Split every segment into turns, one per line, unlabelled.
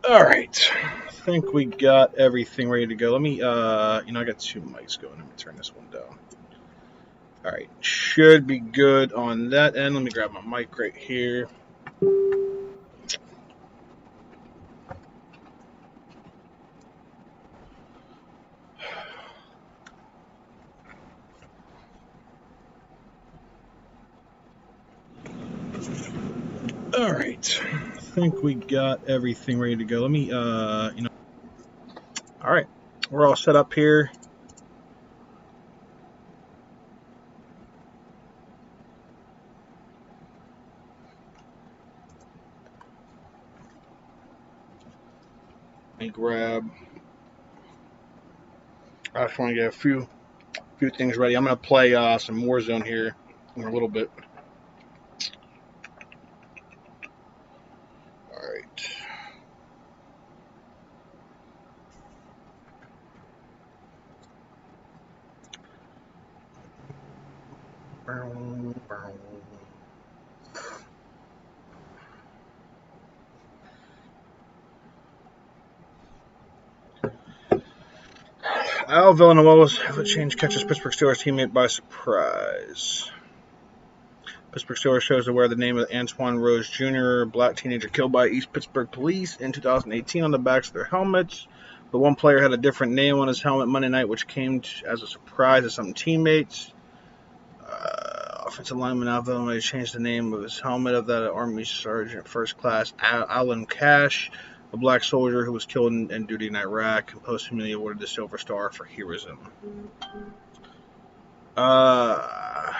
All right. I think we got everything ready to go. Let me, I got two mics going. Let me turn this one down. All right. Should be good on that end. Let me grab my mic right here. All right. I think we got everything ready to go. Let me, all right. We're all set up here. Let me grab. I just want to get a few things ready. I'm gonna play some Warzone here in a little bit. All right. Al Villanueva have a change catches Pittsburgh Steelers teammate by surprise. Pittsburgh Steelers shows aware the name of Antoine Rose Jr., a black teenager killed by East Pittsburgh police in 2018 on the backs of their helmets. The one player had a different name on his helmet Monday night, which came as a surprise to some teammates. Offensive lineman Al Villanueva changed the name of his helmet of that Army Sergeant First Class Alan Cash, a black soldier who was killed in duty in Iraq, and posthumously awarded the Silver Star for heroism. I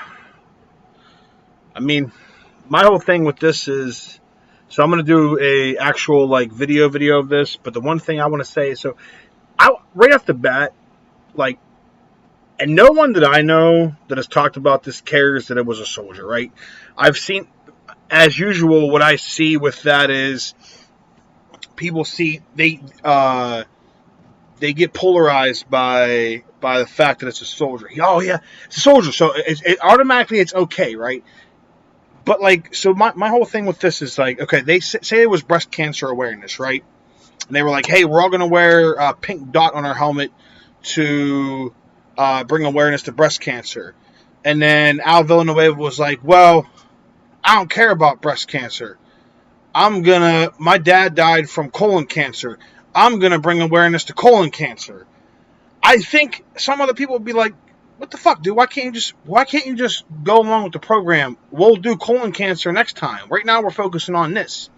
mean, my whole thing with this is, so I'm gonna do a actual like video of this. But the one thing I want to say, so right off the bat, like, and no one that I know that has talked about this cares that it was a soldier, right? I've seen, as usual, what I see with that is people see they get polarized by the fact that it's a soldier. Oh yeah, it's a soldier, so automatically it's okay, right? But like, so my whole thing with this is like, okay, they say it was breast cancer awareness, right? And they were like, hey, we're all gonna wear a pink dot on our helmet to bring awareness to breast cancer. And then Al Villanueva was like, well, I don't care about breast cancer. My dad died from colon cancer. I'm gonna bring awareness to colon cancer. I think some other people would be like, what the fuck, dude? Why can't you just go along with the program? We'll do colon cancer next time. Right now we're focusing on this.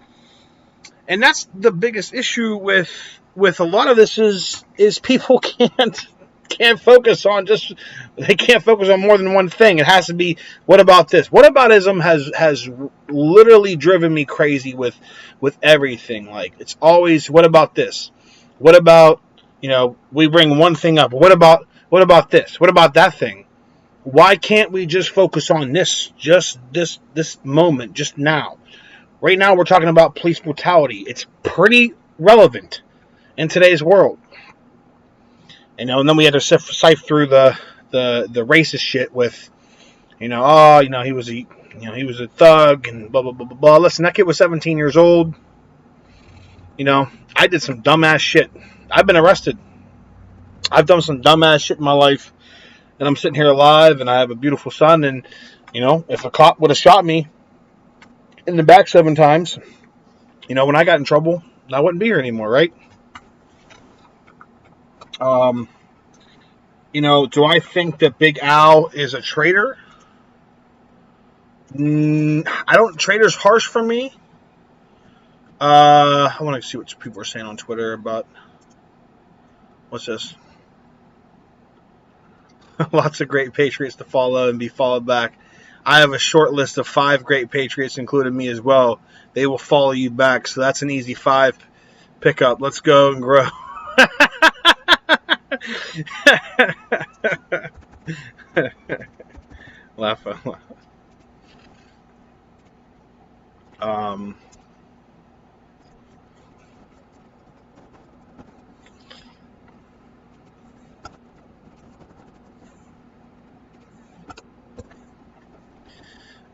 And that's the biggest issue with a lot of this is people can't focus on they can't focus on more than one thing. It has to be, what about this? Whataboutism has literally driven me crazy with everything. Like, it's always, what about this? What about, we bring one thing up. What about this? What about that thing? Why can't we just focus on this? Just this moment, just now. Right now we're talking about police brutality. It's pretty relevant in today's world. And then we had to sift through the racist shit with, he was a thug and blah blah blah blah blah. Listen, that kid was 17 years old. I did some dumbass shit. I've been arrested. I've done some dumbass shit in my life, and I'm sitting here alive, and I have a beautiful son. And if a cop would have shot me in the back 7 times, when I got in trouble, I wouldn't be here anymore, right? Do I think that Big Al is a traitor? I don't. Traitor's harsh for me. I want to see what people are saying on Twitter about. What's this? Lots of great Patriots to follow and be followed back. I have a short list of 5 great Patriots, including me as well. They will follow you back, so that's an easy 5 pickup. Let's go and grow. Laugh.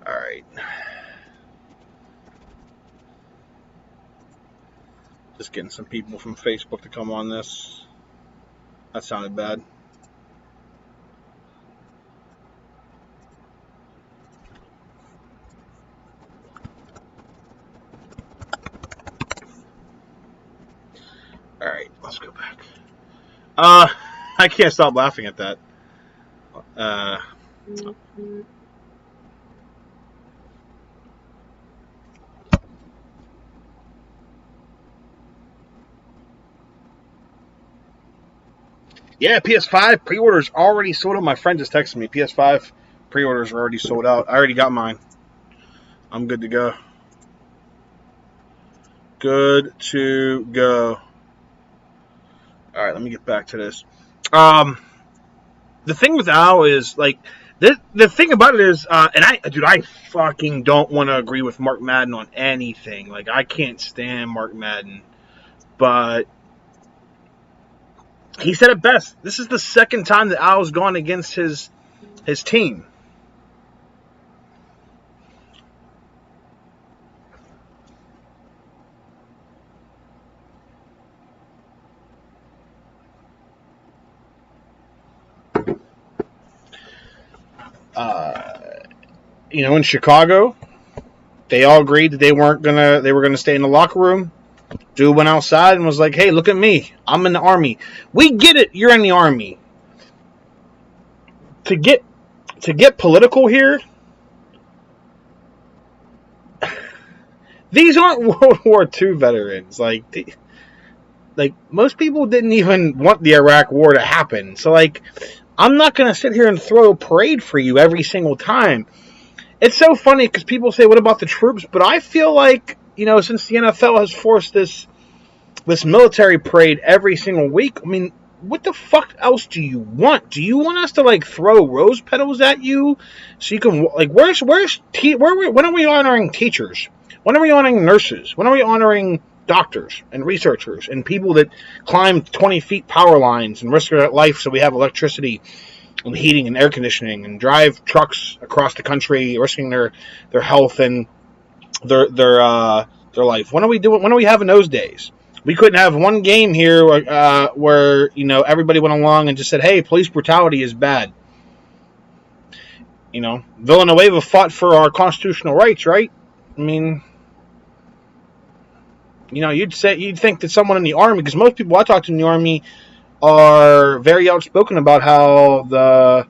All right. Just getting some people from Facebook to come on this. That sounded bad. Alright, let's go back. I can't stop laughing at that. Yeah, PS5 pre-orders already sold out. My friend just texted me. PS5 pre-orders are already sold out. I already got mine. I'm good to go. Good to go. All right, let me get back to this. The thing with Al is, like, the thing about it is, and I fucking don't want to agree with Mark Madden on anything. Like, I can't stand Mark Madden. But he said it best. This is the second time that Al's gone against his team. In Chicago, they all agreed that they were gonna stay in the locker room. Dude went outside and was like, "Hey, look at me. I'm in the Army." We get it. You're in the Army. To get political here, these aren't World War II veterans. Like most people didn't even want the Iraq War to happen. So, like, I'm not going to sit here and throw a parade for you every single time. It's so funny because people say, what about the troops? But I feel like, since the NFL has forced this military parade every single week, I mean, what the fuck else do you want? Do you want us to, like, throw rose petals at you so you can, like, when are we honoring teachers? When are we honoring nurses? When are we honoring doctors and researchers and people that climb 20 feet power lines and risk their life so we have electricity and heating and air conditioning and drive trucks across the country risking their health and their life? When are we having those days? We couldn't have one game here where everybody went along and just said, hey, police brutality is bad. Villanueva fought for our constitutional rights, right? I mean, you'd think that someone in the Army, because most people I talk to in the Army are very outspoken about how the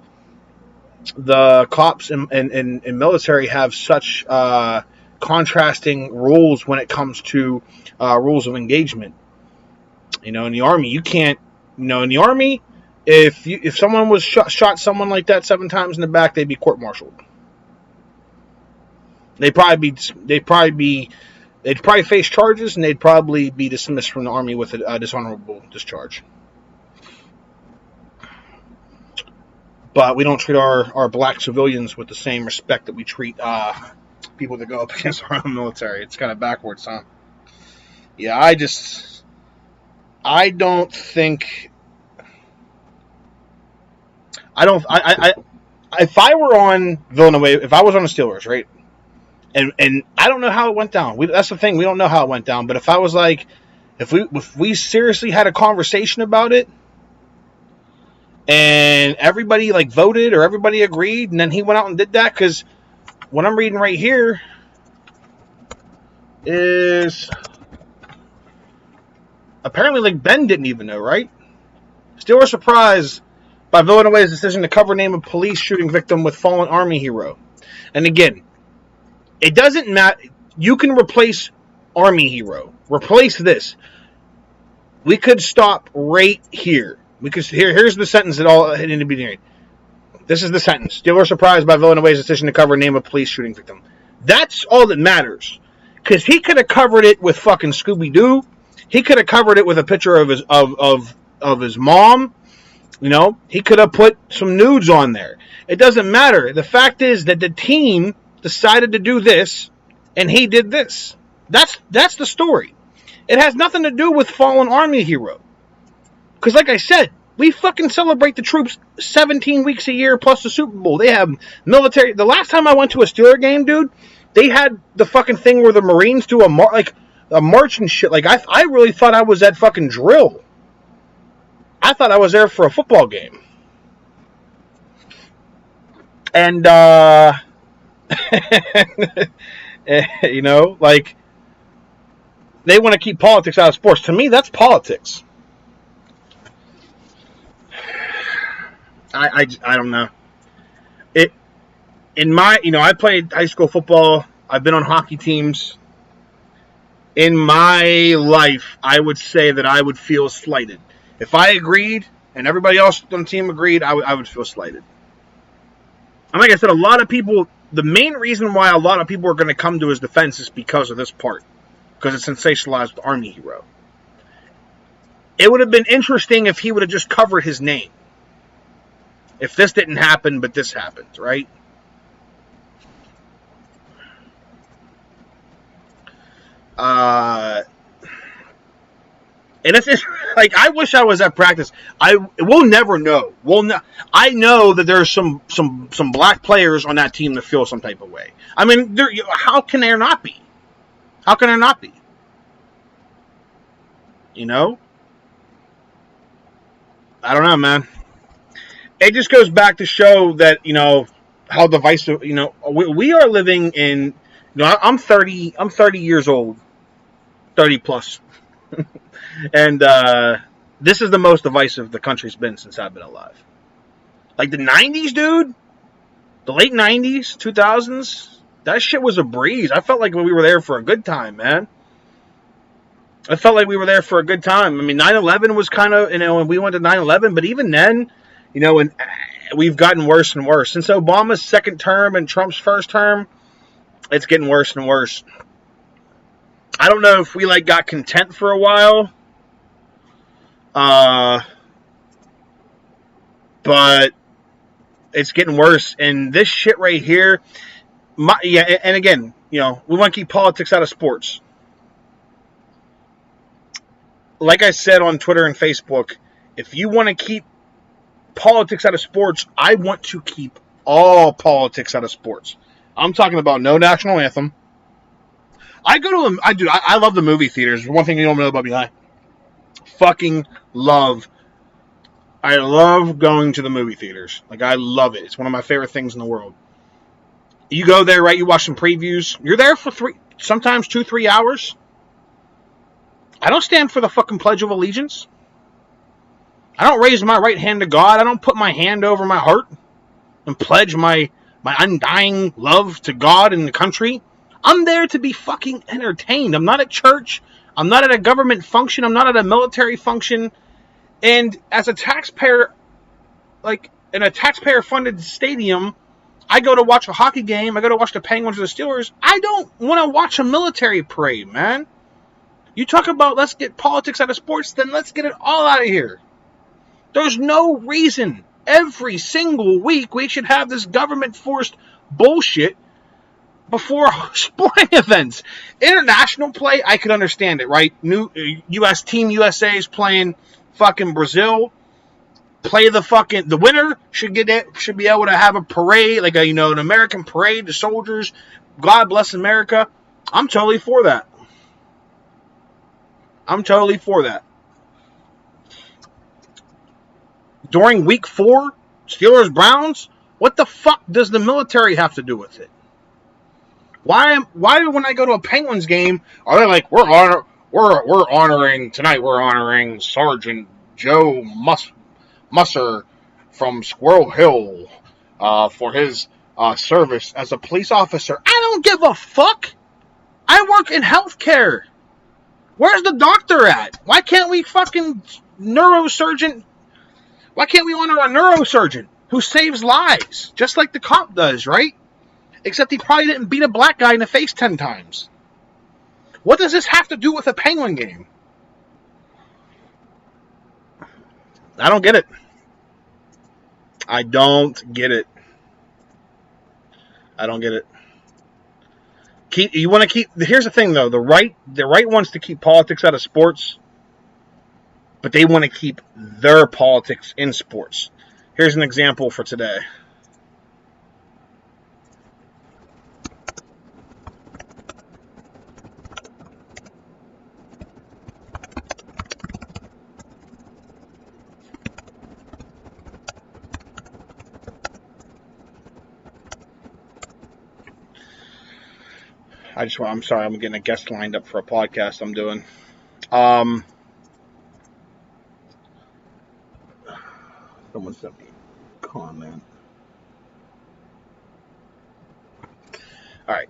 cops and military have such contrasting rules when it comes to rules of engagement. In the Army, you can't. In the Army, if someone was shot someone like that 7 times in the back, they'd be court-martialed. They'd probably face charges, and they'd probably be dismissed from the Army with a dishonorable discharge. But we don't treat our black civilians with the same respect that we treat people that go up against our own military. It's kind of backwards, huh? Yeah, I don't think. If I were on Villanueva, if I was on the Steelers, right? And I don't know how it went down. That's the thing. We don't know how it went down. But if I was like, if we seriously had a conversation about it, and everybody like voted or everybody agreed, and then he went out and did that, because what I'm reading right here is apparently, like, Ben didn't even know, right? Steelers surprised by Villanueva's decision to cover name of police shooting victim with fallen Army hero. And again, it doesn't matter. You can replace Army hero. Replace this. We could stop right here. Here's the sentence that all in the beginning. This is the sentence. Steelers surprised by Villanueva's decision to cover name of police shooting victim. That's all that matters. Because he could have covered it with fucking Scooby-Doo. He could have covered it with a picture of his mom. He could have put some nudes on there. It doesn't matter. The fact is that the team decided to do this, and he did this. That's the story. It has nothing to do with fallen Army hero. Because, like I said, we fucking celebrate the troops 17 weeks a year plus the Super Bowl. They have military. The last time I went to a Steeler game, dude, they had the fucking thing where the Marines do a a march and shit. Like, I really thought I was at fucking drill. I thought I was there for a football game. And, you know, like, they want to keep politics out of sports. To me, that's politics. I don't know. I played high school football. I've been on hockey teams. In my life, I would say that I would feel slighted. If I agreed and everybody else on the team agreed, I would feel slighted. And like I said, a lot of people, the main reason why a lot of people are going to come to his defense is because of this part. Because it's sensationalized Army hero. It would have been interesting if he would have just covered his name. If this didn't happen, but this happened, right? And it's just, like, I wish I was at practice. We'll never know. I know that there's some black players on that team that feel some type of way. I mean, how can there not be? How can there not be? You know? I don't know, man. It just goes back to show that, you know, how divisive, you know, we are living in, you know, I'm 30 years old, 30 plus. And this is the most divisive the country's been since I've been alive. Like the 90s, dude, the late 90s, 2000s, that shit was a breeze. I felt like we were there for a good time, man. I felt like we were there for a good time. I mean, 9/11 was kind of, you know, and we went to 9/11, but even then, you know, and we've gotten worse and worse. Since Obama's second term and Trump's first term, it's getting worse and worse. I don't know if we, like, got content for a while. But it's getting worse. And this shit right here, and again, you know, we want to keep politics out of sports. Like I said on Twitter and Facebook, if you want to keep politics out of sports, I want to keep all politics out of sports. I'm talking about no national anthem. I love the movie theaters. One thing you don't know about me, I love going to the movie theaters. Like, I love it. It's one of my favorite things in the world. You go there, right? You watch some previews. You're there for sometimes 2-3 hours. I don't stand for the fucking Pledge of Allegiance. I don't raise my right hand to God. I don't put my hand over my heart and pledge my undying love to God and the country. I'm there to be fucking entertained. I'm not at church. I'm not at a government function. I'm not at a military function. And as a taxpayer, like in a taxpayer-funded stadium, I go to watch a hockey game. I go to watch the Penguins or the Steelers. I don't want to watch a military parade, man. You talk about let's get politics out of sports, then let's get it all out of here. There's no reason every single week we should have this government-forced bullshit before sporting events. International play, I could understand it, right? New U.S. Team USA is playing fucking Brazil. Play the winner should be able to have a parade, like an American parade, the soldiers. God bless America. I'm totally for that. During week 4, Steelers Browns, what the fuck does the military have to do with it? Why when I go to a Penguins game are they like we're honoring Sergeant Joe Musser from Squirrel Hill for his service as a police officer? I don't give a fuck. I work in healthcare. Where's the doctor at? Why can't we fucking neurosurgeon? Why can't we honor a neurosurgeon who saves lives just like the cop does, right? Except he probably didn't beat a black guy in the face 10 times. What does this have to do with a Penguin game? I don't get it. I don't get it. Here's the thing, though. The right wants to keep politics out of sports, but they want to keep their politics in sports. Here's an example for today. I'm sorry, I'm getting a guest lined up for a podcast I'm doing. Someone sent me a comment. All right.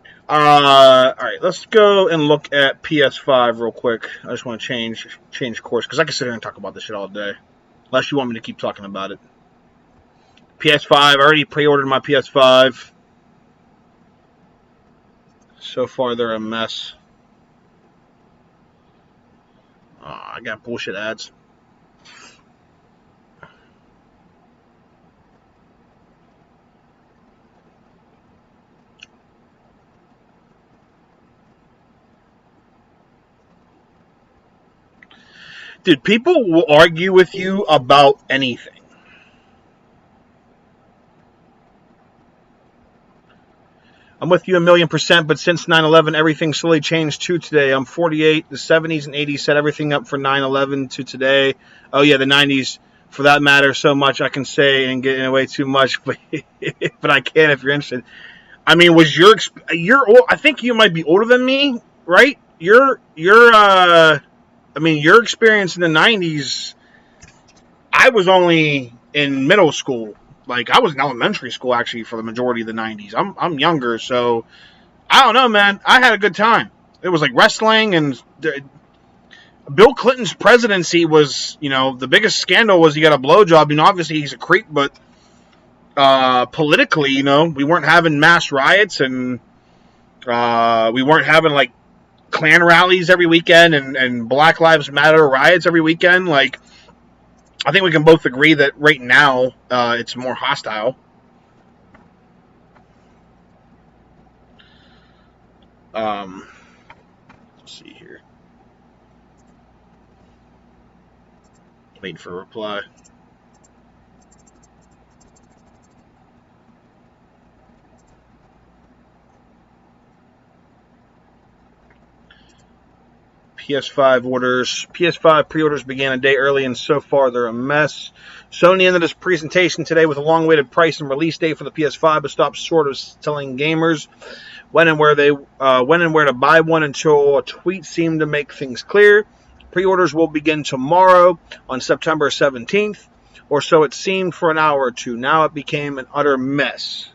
Let's go and look at PS5 real quick. I just want to change course because I can sit here and talk about this shit all day, unless you want me to keep talking about it. PS5. I already pre-ordered my PS5. So far, they're a mess. I got bullshit ads. Dude, people will argue with you about anything. I'm with you 1,000,000%, but since 9/11, everything slowly changed to today. I'm 48. The 70s and 80s set everything up for 9/11 to today. Oh, yeah, the 90s, for that matter, so much I can say and get away too much, but, but I can if you're interested. I mean, was you're I think you might be older than me, right? Your experience in the 90s, I was only in middle school. Like, I was in elementary school, actually, for the majority of the 90s. I'm younger, so I don't know, man. I had a good time. It was like wrestling, and Bill Clinton's presidency was, the biggest scandal was he got a blowjob. Obviously he's a creep, but politically, we weren't having mass riots, and we weren't having, like, Klan rallies every weekend and Black Lives Matter riots every weekend. Like, I think we can both agree that right now it's more hostile. Let's see here. Waiting for a reply. PS5 orders. PS5 pre-orders began a day early, and so far they're a mess. Sony ended its presentation today with a long-awaited price and release date for the PS5, but stopped short of telling gamers when and where to buy one until a tweet seemed to make things clear. Pre-orders will begin tomorrow on September 17th, or so it seemed for an hour or two. Now it became an utter mess.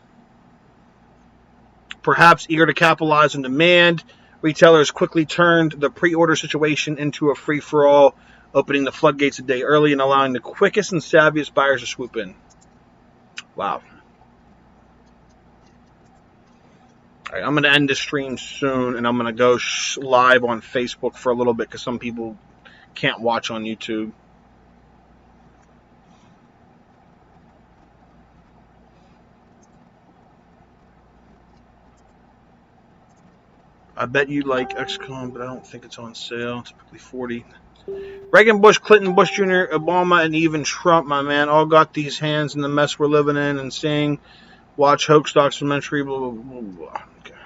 Perhaps eager to capitalize on demand, retailers quickly turned the pre-order situation into a free-for-all, opening the floodgates a day early and allowing the quickest and savviest buyers to swoop in. Wow. All right, I'm going to end this stream soon, and I'm going to go live on Facebook for a little bit because some people can't watch on YouTube. I bet you like XCOM, but I don't think it's on sale. Typically $40. Reagan, Bush, Clinton, Bush Jr., Obama, and even Trump, my man, all got these hands in the mess we're living in and seeing. Watch hoax documentary, blah, blah, blah, blah. Okay.